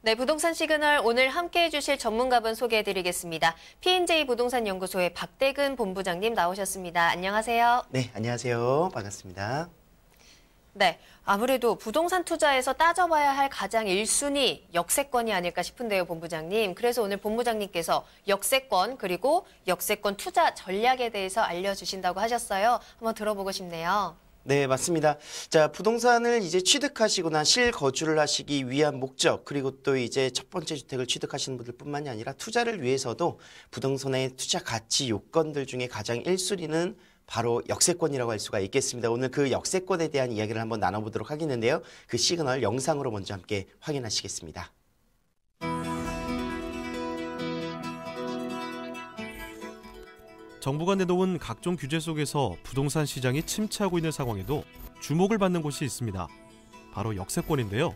네, 부동산 시그널 오늘 함께해 주실 전문가분 소개해드리겠습니다. P&J 부동산 연구소의 박대근 본부장님 나오셨습니다. 안녕하세요. 네, 안녕하세요. 반갑습니다. 네, 아무래도 부동산 투자에서 따져봐야 할 가장 1순위 역세권이 아닐까 싶은데요, 본부장님. 그래서 오늘 본부장님께서 역세권 그리고 역세권 투자 전략에 대해서 알려주신다고 하셨어요. 한번 들어보고 싶네요. 네, 맞습니다. 자, 부동산을 이제 취득하시거나 실거주를 하시기 위한 목적, 그리고 또 이제 첫 번째 주택을 취득하시는 분들뿐만이 아니라 투자를 위해서도 부동산의 투자 가치 요건들 중에 가장 1순위는 바로 역세권이라고 할 수가 있겠습니다. 오늘 그 역세권에 대한 이야기를 한번 나눠보도록 하겠는데요. 그 시그널 영상으로 먼저 함께 확인하시겠습니다. 정부가 내놓은 각종 규제 속에서 부동산 시장이 침체하고 있는 상황에도 주목을 받는 곳이 있습니다. 바로 역세권인데요.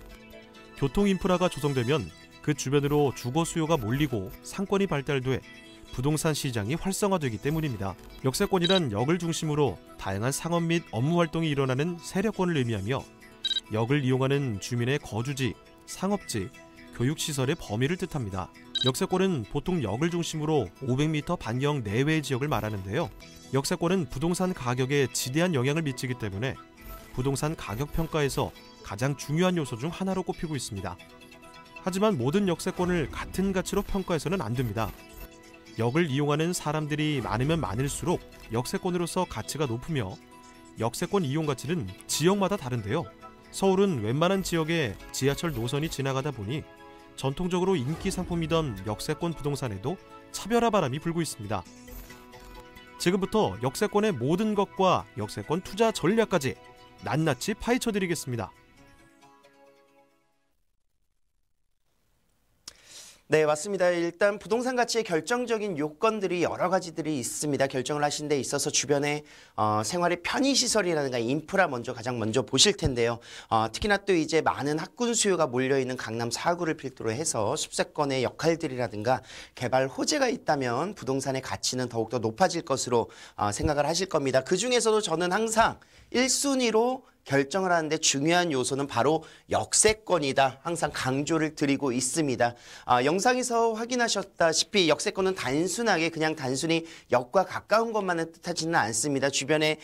교통 인프라가 조성되면 그 주변으로 주거 수요가 몰리고 상권이 발달돼 부동산 시장이 활성화되기 때문입니다. 역세권이란 역을 중심으로 다양한 상업 및 업무 활동이 일어나는 세력권을 의미하며 역을 이용하는 주민의 거주지, 상업지, 교육시설의 범위를 뜻합니다. 역세권은 보통 역을 중심으로 500m 반경 내외의 지역을 말하는데요. 역세권은 부동산 가격에 지대한 영향을 미치기 때문에 부동산 가격 평가에서 가장 중요한 요소 중 하나로 꼽히고 있습니다. 하지만 모든 역세권을 같은 가치로 평가해서는 안 됩니다. 역을 이용하는 사람들이 많으면 많을수록 역세권으로서 가치가 높으며 역세권 이용 가치는 지역마다 다른데요. 서울은 웬만한 지역에 지하철 노선이 지나가다 보니 전통적으로 인기 상품이던 역세권 부동산에도 차별화 바람이 불고 있습니다. 지금부터 역세권의 모든 것과 역세권 투자 전략까지 낱낱이 파헤쳐드리겠습니다. 네, 맞습니다. 일단 부동산 가치의 결정적인 요건들이 여러 가지들이 있습니다. 결정을 하신 데 있어서 주변에 생활의 편의시설이라든가 인프라 가장 먼저 보실 텐데요. 특히나 또 이제 많은 학군 수요가 몰려있는 강남 4구를 필두로 해서 숲세권의 역할들이라든가 개발 호재가 있다면 부동산의 가치는 더욱더 높아질 것으로 생각을 하실 겁니다. 그중에서도 저는 항상 1순위로 결정을 하는데 중요한 요소는 바로 역세권이다. 항상 강조를 드리고 있습니다. 영상에서 확인하셨다시피 역세권은 단순히 역과 가까운 것만을 뜻하지는 않습니다. 주변에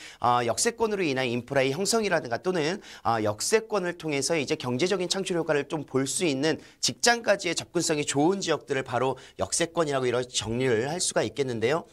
역세권으로 인한 인프라의 형성이라든가 또는 역세권을 통해서 이제 경제적인 창출 효과를 좀 볼 수 있는 직장까지의 접근성이 좋은 지역들을 바로 역세권이라고 이렇게 정리를 할 수가 있겠는데요.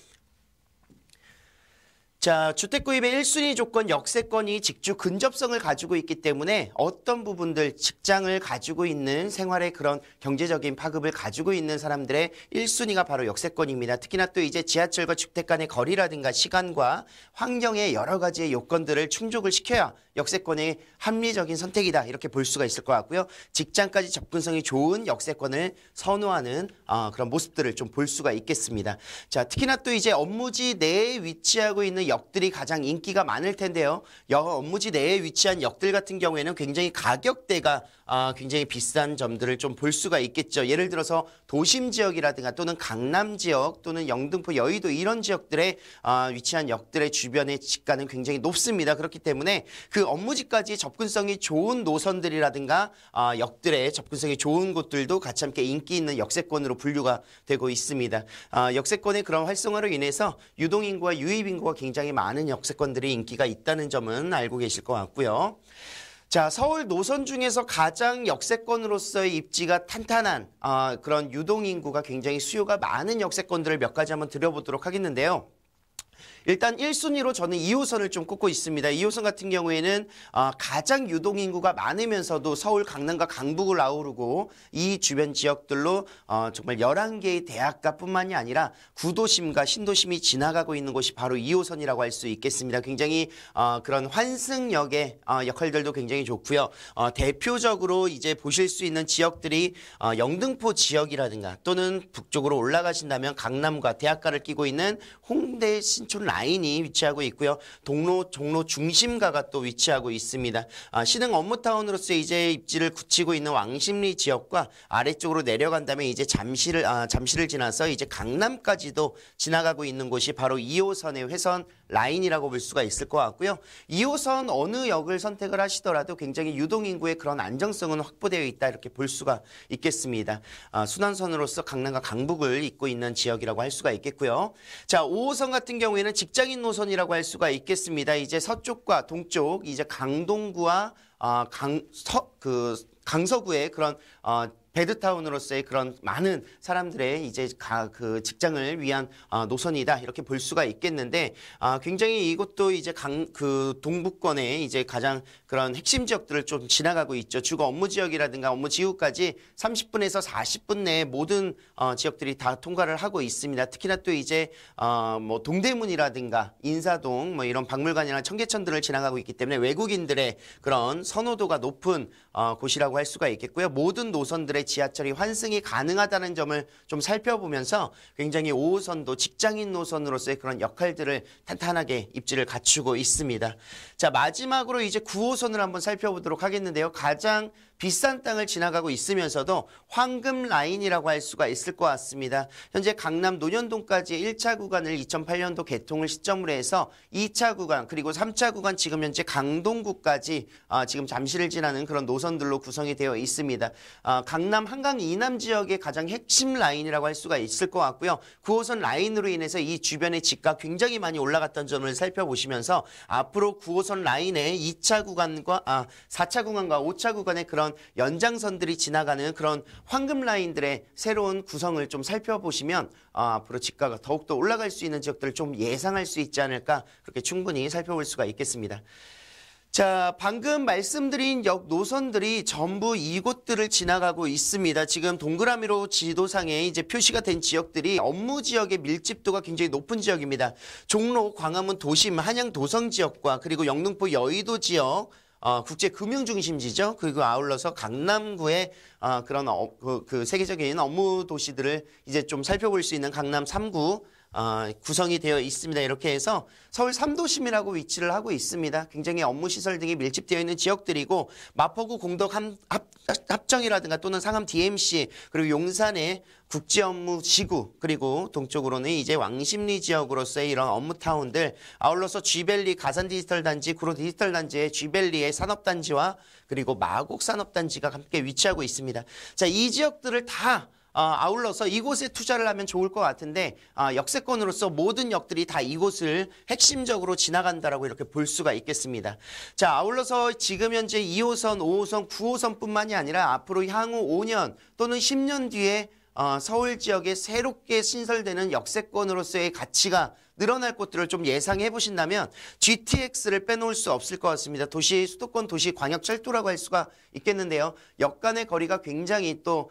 자, 주택 구입의 1순위 조건 역세권이 직주 근접성을 가지고 있기 때문에 어떤 부분들 직장을 가지고 있는 생활의 그런 경제적인 파급을 가지고 있는 사람들의 1순위가 바로 역세권입니다. 특히나 또 이제 지하철과 주택 간의 거리라든가 시간과 환경의 여러 가지의 요건들을 충족을 시켜야 역세권의 합리적인 선택이다. 이렇게 볼 수가 있을 것 같고요. 직장까지 접근성이 좋은 역세권을 선호하는 그런 모습들을 좀 볼 수가 있겠습니다. 자, 특히나 또 이제 업무지 내에 위치하고 있는 역들이 가장 인기가 많을 텐데요. 업무지 내에 위치한 역들 같은 경우에는 굉장히 가격대가 굉장히 비싼 점들을 좀 볼 수가 있겠죠. 예를 들어서 도심 지역이라든가 또는 강남 지역 또는 영등포, 여의도 이런 지역들에 위치한 역들의 주변의 지가는 굉장히 높습니다. 그렇기 때문에 그 업무지까지 접근성이 좋은 노선들이라든가 역들의 접근성이 좋은 곳들도 같이 함께 인기 있는 역세권으로 분류가 되고 있습니다. 역세권의 그런 활성화로 인해서 유동인구와 유입인구가 굉장히 많은 역세권들이 인기가 있다는 점은 알고 계실 것 같고요. 자, 서울 노선 중에서 가장 역세권으로서의 입지가 탄탄한 그런 유동인구가 굉장히 수요가 많은 역세권들을 몇 가지 한번 드려보도록 하겠는데요. 일단 1순위로 저는 2호선을 좀 꼽고 있습니다. 2호선 같은 경우에는 가장 유동인구가 많으면서도 서울 강남과 강북을 아우르고 이 주변 지역들로 정말 11개의 대학가뿐만이 아니라 구도심과 신도심이 지나가고 있는 곳이 바로 2호선이라고 할 수 있겠습니다. 굉장히 그런 환승역의 역할들도 굉장히 좋고요. 대표적으로 이제 보실 수 있는 지역들이 영등포 지역이라든가 또는 북쪽으로 올라가신다면 강남과 대학가를 끼고 있는 홍대, 신촌, 라인이 위치하고 있고요. 종로 중심가가 또 위치하고 있습니다. 신흥 업무타운으로서 이제 입지를 굳히고 있는 왕십리 지역과 아래쪽으로 내려간 다음에 이제 잠시를 지나서 이제 강남까지도 지나가고 있는 곳이 바로 2호선의 회선 라인이라고 볼 수가 있을 것 같고요. 2호선 어느 역을 선택을 하시더라도 굉장히 유동인구의 그런 안정성은 확보되어 있다 이렇게 볼 수가 있겠습니다. 순환선으로서 강남과 강북을 잇고 있는 지역이라고 할 수가 있겠고요. 자, 5호선 같은 경우에는 직장인 노선이라고 할 수가 있겠습니다. 이제 서쪽과 동쪽, 이제 강동구와 강서구의 그런 베드타운으로서의 그런 많은 사람들의 이제 그 직장을 위한 노선이다 이렇게 볼 수가 있겠는데 굉장히 이곳도 이제 그 동북권의 이제 가장 그런 핵심 지역들을 좀 지나가고 있죠. 주거 업무 지역이라든가 업무 지구까지 30분에서 40분 내에 모든 지역들이 다 통과를 하고 있습니다. 특히나 또 이제 뭐 동대문이라든가 인사동 뭐 이런 박물관이나 청계천들을 지나가고 있기 때문에 외국인들의 그런 선호도가 높은 곳이라고 할 수가 있겠고요. 모든 노선들의 지하철이 환승이 가능하다는 점을 좀 살펴보면서 굉장히 5호선도 직장인 노선으로서의 그런 역할들을 탄탄하게 입지를 갖추고 있습니다. 자, 마지막으로 이제 9호선을 한번 살펴보도록 하겠는데요. 가장 비싼 땅을 지나가고 있으면서도 황금 라인이라고 할 수가 있을 것 같습니다. 현재 강남 논현동까지 1차 구간을 2008년도 개통을 시점으로 해서 2차 구간 그리고 3차 구간 지금 현재 강동구까지 지금 잠시를 지나는 그런 노선들로 구성이 되어 있습니다. 강남 한강 이남 지역의 가장 핵심 라인이라고 할 수가 있을 것 같고요. 9호선 라인으로 인해서 이 주변의 집가 굉장히 많이 올라갔던 점을 살펴보시면서 앞으로 9호선 라인의 2차 구간과 4차 구간과 5차 구간의 그런 연장선들이 지나가는 그런 황금 라인들의 새로운 구성을 좀 살펴보시면 앞으로 집가가 더욱더 올라갈 수 있는 지역들을 좀 예상할 수 있지 않을까 그렇게 충분히 살펴볼 수가 있겠습니다. 자, 방금 말씀드린 역 노선들이 전부 이곳들을 지나가고 있습니다. 지금 동그라미로 지도상에 이제 표시가 된 지역들이 업무 지역의 밀집도가 굉장히 높은 지역입니다. 종로, 광화문, 도심, 한양, 도성 지역과 그리고 영등포, 여의도 지역 국제금융중심지죠. 그리고 아울러서 강남구의 그런 그 세계적인 업무 도시들을 이제 좀 살펴볼 수 있는 강남 3구 구성이 되어 있습니다. 이렇게 해서 서울 3도심이라고 위치를 하고 있습니다. 굉장히 업무 시설 등이 밀집되어 있는 지역들이고 마포구 공덕 합정이라든가 또는 상암 DMC 그리고 용산의 국제업무지구 그리고 동쪽으로는 이제 왕십리 지역으로서의 이런 업무타운들 아울러서 G밸리 가산디지털단지 구로디지털단지의 G밸리의 산업단지와 그리고 마곡산업단지가 함께 위치하고 있습니다. 자, 이 지역들을 다 아울러서 이곳에 투자를 하면 좋을 것 같은데 역세권으로서 모든 역들이 다 이곳을 핵심적으로 지나간다라고 이렇게 볼 수가 있겠습니다. 자, 아울러서 지금 현재 2호선, 5호선, 9호선뿐만이 아니라 앞으로 향후 5년 또는 10년 뒤에 서울 지역에 새롭게 신설되는 역세권으로서의 가치가 늘어날 곳들을 좀 예상해 보신다면 GTX를 빼놓을 수 없을 것 같습니다. 수도권 도시 광역철도라고 할 수가 있겠는데요. 역 간의 거리가 굉장히 또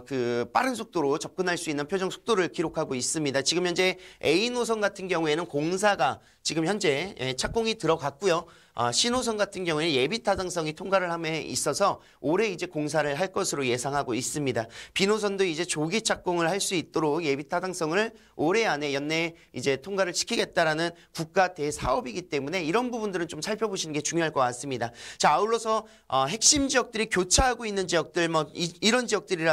그 빠른 속도로 접근할 수 있는 표정 속도를 기록하고 있습니다. 지금 현재 A 노선 같은 경우에는 공사가 지금 현재 착공이 들어갔고요. 신호선 같은 경우에 예비 타당성이 통과를 함에 있어서 올해 이제 공사를 할 것으로 예상하고 있습니다. B노선도 이제 조기 착공을 할 수 있도록 예비 타당성을 올해 안에 연내에 이제 통과를 시키겠다라는 국가 대사업이기 때문에 이런 부분들은 좀 살펴보시는 게 중요할 것 같습니다. 자, 아울러서 핵심 지역들이 교차하고 있는 지역들 이런 지역들이라든가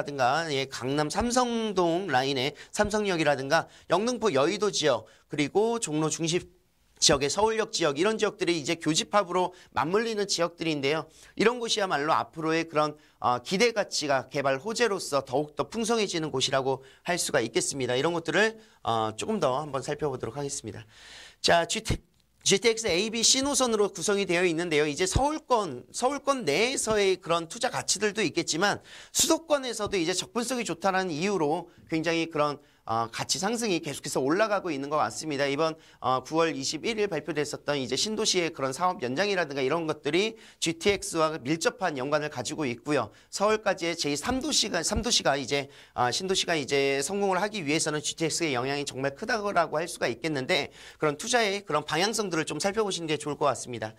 강남 삼성동 라인의 삼성역이라든가 영등포 여의도 지역 그리고 종로 중심 지역의 서울역 지역 이런 지역들이 이제 교집합으로 맞물리는 지역들인데요. 이런 곳이야말로 앞으로의 그런 기대 가치가 개발 호재로서 더욱더 풍성해지는 곳이라고 할 수가 있겠습니다. 이런 것들을 조금 더 한번 살펴보도록 하겠습니다. 자, GTX A, B, C 노선으로 구성이 되어 있는데요. 이제 서울권 내에서의 그런 투자 가치들도 있겠지만 수도권에서도 이제 접근성이 좋다는 이유로 굉장히 그런 가치 상승이 계속해서 올라가고 있는 것 같습니다. 이번 9월 21일 발표됐었던 이제 신도시의 그런 사업 연장이라든가 이런 것들이 GTX와 밀접한 연관을 가지고 있고요. 서울까지의 제3도시가 이제 신도시가 이제 성공을 하기 위해서는 GTX의 영향이 정말 크다고 할 수가 있겠는데 그런 투자의 그런 방향성들을 좀 살펴보시는 게 좋을 것 같습니다.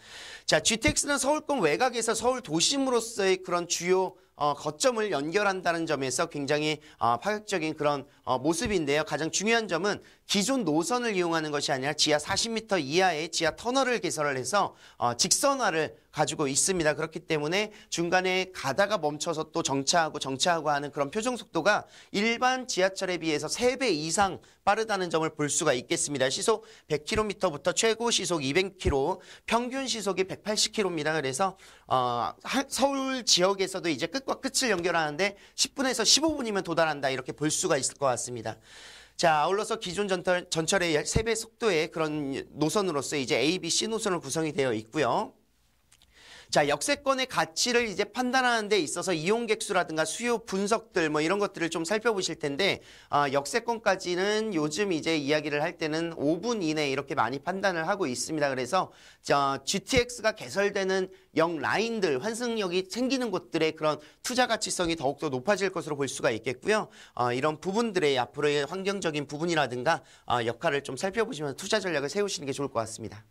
자, GTX는 서울권 외곽에서 서울 도심으로서의 그런 주요 거점을 연결한다는 점에서 굉장히 파격적인 그런 모습인데요. 가장 중요한 점은 기존 노선을 이용하는 것이 아니라 지하 40m 이하의 지하 터널을 개설을 해서 직선화를 가지고 있습니다. 그렇기 때문에 중간에 가다가 멈춰서 또 정차하고 하는 그런 표정 속도가 일반 지하철에 비해서 3배 이상 빠르다는 점을 볼 수가 있겠습니다. 시속 100km부터 최고 시속 200km, 평균 시속이 180km입니다. 그래서 서울 지역에서도 이제 끝과 끝을 연결하는데 10분에서 15분이면 도달한다, 이렇게 볼 수가 있을 것 같습니다. 자, 아울러서 기존 전철의 3배 속도의 그런 노선으로서 이제 A, B, C 노선으로 구성이 되어 있고요. 자, 역세권의 가치를 이제 판단하는 데 있어서 이용객 수라든가 수요 분석들 뭐 이런 것들을 좀 살펴보실 텐데, 역세권까지는 요즘 이제 이야기를 할 때는 5분 이내 이렇게 많이 판단을 하고 있습니다. 그래서 GTX가 개설되는 역 라인들, 환승역이 생기는 곳들의 그런 투자 가치성이 더욱더 높아질 것으로 볼 수가 있겠고요. 이런 부분들의 앞으로의 환경적인 부분이라든가 역할을 좀 살펴보시면서 투자 전략을 세우시는 게 좋을 것 같습니다.